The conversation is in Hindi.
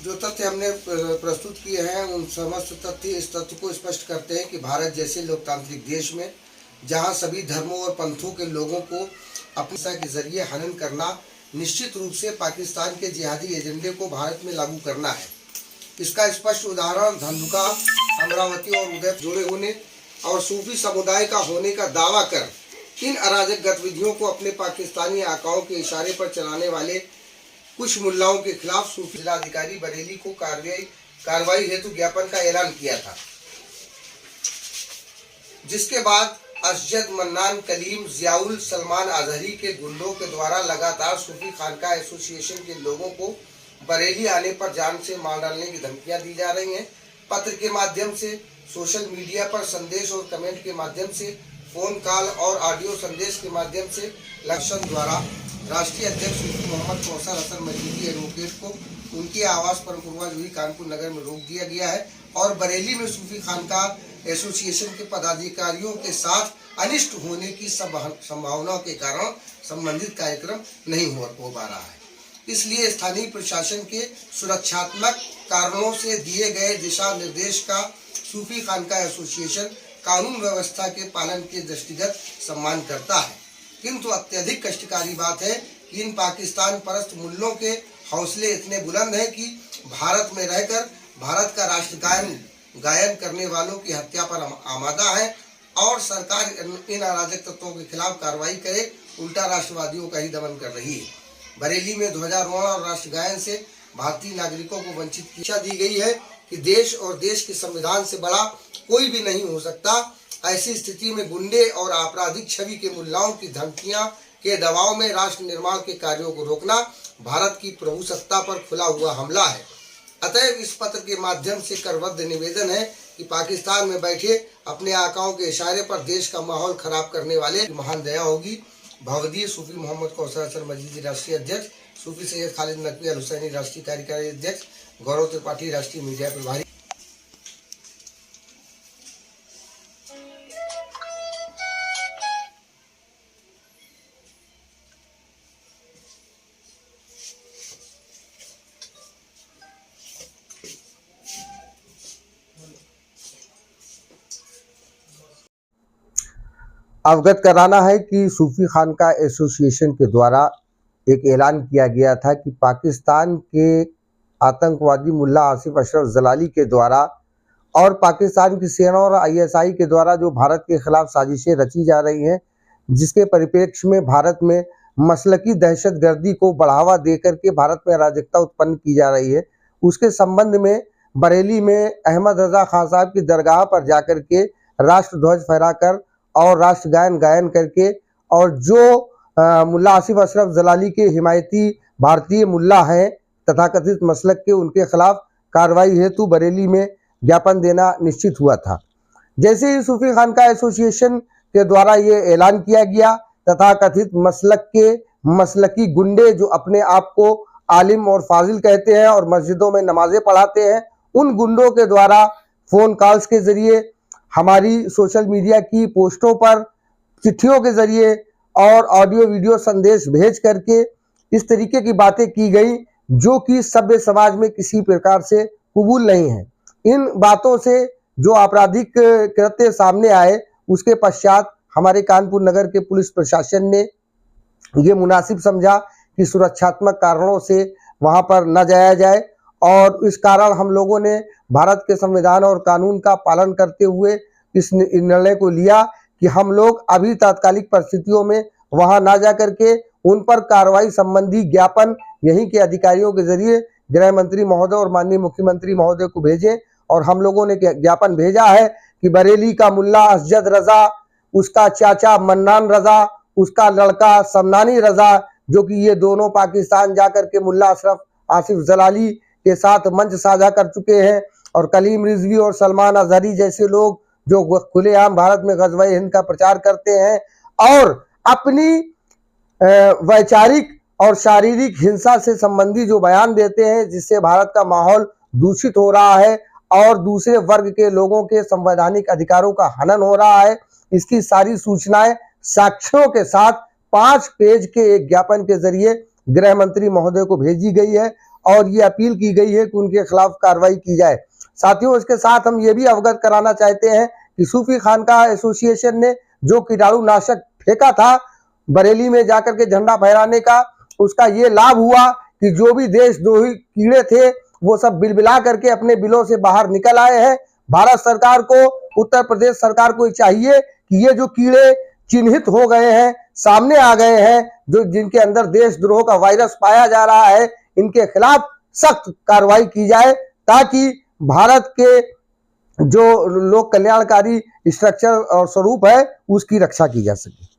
जो तथ्य हमने प्रस्तुत किए हैं उन समस्त तथ्य इस तथ्य को स्पष्ट करते हैं कि भारत जैसे लोकतांत्रिक देश में जहां सभी धर्मों और पंथों के लोगों को अपनी के जरिए हनन करना निश्चित रूप से पाकिस्तान के जिहादी एजेंडे को भारत में लागू करना है। इसका स्पष्ट उदाहरण धंधुका, अमरावती और उदय जुड़े होने और सूफी समुदाय का होने का दावा कर इन अराजक गतिविधियों को अपने पाकिस्तानी आकाओं के इशारे पर चलाने वाले कुछ मुल्लाओं के खिलाफ सूफी जिलाधिकारी बरेली को कार्रवाई हेतु ज्ञापन का ऐलान किया था, जिसके बाद असजद, मन्नान, कलीम, जियाउल, सलमान अजहरी के गुंडों के द्वारा लगातार सूफी खानका एसोसिएशन के लोगों को बरेली आने पर जान से मार डालने की धमकियां दी जा रही हैं। पत्र के माध्यम से, सोशल मीडिया पर संदेश और कमेंट के माध्यम से, फोन कॉल और ऑडियो संदेश के माध्यम से लक्षण द्वारा राष्ट्रीय अध्यक्ष सूफी मोहम्मद कौसर हसन मजीदी एडवोकेट को उनके आवास पर पूर्वज हुई कानपुर नगर में रोक दिया गया है और बरेली में सूफी खानका एसोसिएशन के पदाधिकारियों के साथ अनिष्ट होने की संभावनाओं के कारण संबंधित कार्यक्रम नहीं हो पा रहा है। इसलिए स्थानीय प्रशासन के सुरक्षात्मक कारणों से दिए गए दिशा निर्देश का सूफी खानका एसोसिएशन कानून व्यवस्था के पालन के दृष्टिगत सम्मान करता है, किंतु अत्यधिक कष्टकारी बात है कि इन पाकिस्तान परस्त मुल्लों के हौसले इतने बुलंद हैं कि भारत में रहकर भारत का राष्ट्रगान गायन करने वालों की हत्या पर आमादा है और सरकार इन अराजक तत्वों के खिलाफ कार्रवाई करे, उल्टा राष्ट्रवादियों का ही दमन कर रही है। बरेली में ध्वजारोहण और राष्ट्रगायन से भारतीय नागरिकों को वंचित की शिक्षा दी गई है कि देश और देश के संविधान से बड़ा कोई भी नहीं हो सकता। ऐसी स्थिति में गुंडे और आपराधिक छवि के मुल्लाओं की धमकियां के दबाव में राष्ट्र निर्माण के कार्यों को रोकना भारत की प्रभुसत्ता पर खुला हुआ हमला है। अतएव इस पत्र के माध्यम से करबद्ध निवेदन है कि पाकिस्तान में बैठे अपने आकाओं के इशारे पर देश का माहौल खराब करने वाले महान दया होगी। भवदीय सूफी मोहम्मद कौसर हसन मजीदी राष्ट्रीय अध्यक्ष, सूफी सैयद खालिद नकवी अल हुसैनी राष्ट्रीय कार्यकारी अध्यक्ष, गौरव त्रिपाठी राष्ट्रीय मीडिया प्रभारी। अवगत कराना है कि सूफी खानका एसोसिएशन के द्वारा एक ऐलान किया गया था कि पाकिस्तान के आतंकवादी मुल्ला आसिफ अशरफ जलाली के द्वारा और पाकिस्तान की सेना और आईएसआई के द्वारा जो भारत के खिलाफ साजिशें रची जा रही हैं, जिसके परिप्रेक्ष्य में भारत में मसलकी दहशतगर्दी को बढ़ावा देकर के भारत में अराजकता उत्पन्न की जा रही है, उसके संबंध में बरेली में अहमद रजा खान साहब की दरगाह पर जाकर के राष्ट्रध्वज फहराकर और राष्ट्रगान गायन करके और जो मुल्ला आसिफ अशरफ जलाली के हिमायती भारतीय मुल्ला हैं तथाकथित मसलक के, उनके खिलाफ कार्रवाई हेतु बरेली में ज्ञापन देना निश्चित हुआ था। जैसे ही सूफी खानका एसोसिएशन के द्वारा ये ऐलान किया गया, तथाकथित मसलक के मसलकी गुंडे जो अपने आप को आलिम और फाजिल कहते हैं और मस्जिदों में नमाजें पढ़ाते हैं, उन गुंडों के द्वारा फ़ोन कॉल्स के ज़रिए, हमारी सोशल मीडिया की पोस्टों पर, चिट्ठियों के ज़रिए और ऑडियो वीडियो संदेश भेज करके इस तरीके की बातें की गई जो कि सभ्य समाज में किसी प्रकार से कबूल नहीं है। इन बातों से जो आपराधिक कृत्य सामने आए, उसके पश्चात हमारे कानपुर नगर के पुलिस प्रशासन ने ये मुनासिब समझा कि सुरक्षात्मक कारणों से वहाँ पर न जाया जाए और इस कारण हम लोगों ने भारत के संविधान और कानून का पालन करते हुए इस निर्णय को लिया कि हम लोग अभी तात्कालिक परिस्थितियों में वहां ना जा करके उन पर कार्रवाई संबंधी ज्ञापन यहीं के अधिकारियों के जरिए गृह मंत्री महोदय और माननीय मुख्यमंत्री महोदय को भेजें। और हम लोगों ने ज्ञापन भेजा है कि बरेली का मुल्ला असजद रजा, उसका चाचा मन्नान रजा, उसका लड़का समनानी रजा, जो कि ये दोनों पाकिस्तान जाकर के मुल्ला अशरफ आसिफ जलाली के साथ मंच साझा कर चुके हैं, और कलीम रिजवी और सलमान अजहरी जैसे लोग जो खुलेआम भारत में ग़ज़वा हिंद का प्रचार करते हैं और अपनी वैचारिक और शारीरिक हिंसा से संबंधी जो बयान देते हैं, जिससे भारत का माहौल दूषित हो रहा है और दूसरे वर्ग के लोगों के संवैधानिक अधिकारों का हनन हो रहा है, इसकी सारी सूचनाएं साक्ष्यों के साथ 5 पेज के एक ज्ञापन के जरिए गृह मंत्री महोदय को भेजी गई है और ये अपील की गई है कि उनके खिलाफ कार्रवाई की जाए। साथियों, इसके साथ हम ये भी अवगत कराना चाहते हैं कि सूफी खानका एसोसिएशन ने जो कीटाणुनाशक फेंका था बरेली में जाकर के झंडा फहराने का, उसका ये लाभ हुआ कि जो भी देशद्रोही कीड़े थे वो सब बिलबिला करके अपने बिलों से बाहर निकल आए हैं। भारत सरकार को, उत्तर प्रदेश सरकार को चाहिए कि ये जो कीड़े चिन्हित हो गए हैं, सामने आ गए हैं, जो जिनके अंदर देशद्रोह का वायरस पाया जा रहा है, इनके खिलाफ सख्त कार्रवाई की जाए ताकि भारत के जो लोक कल्याणकारी स्ट्रक्चर और स्वरूप है उसकी रक्षा की जा सके।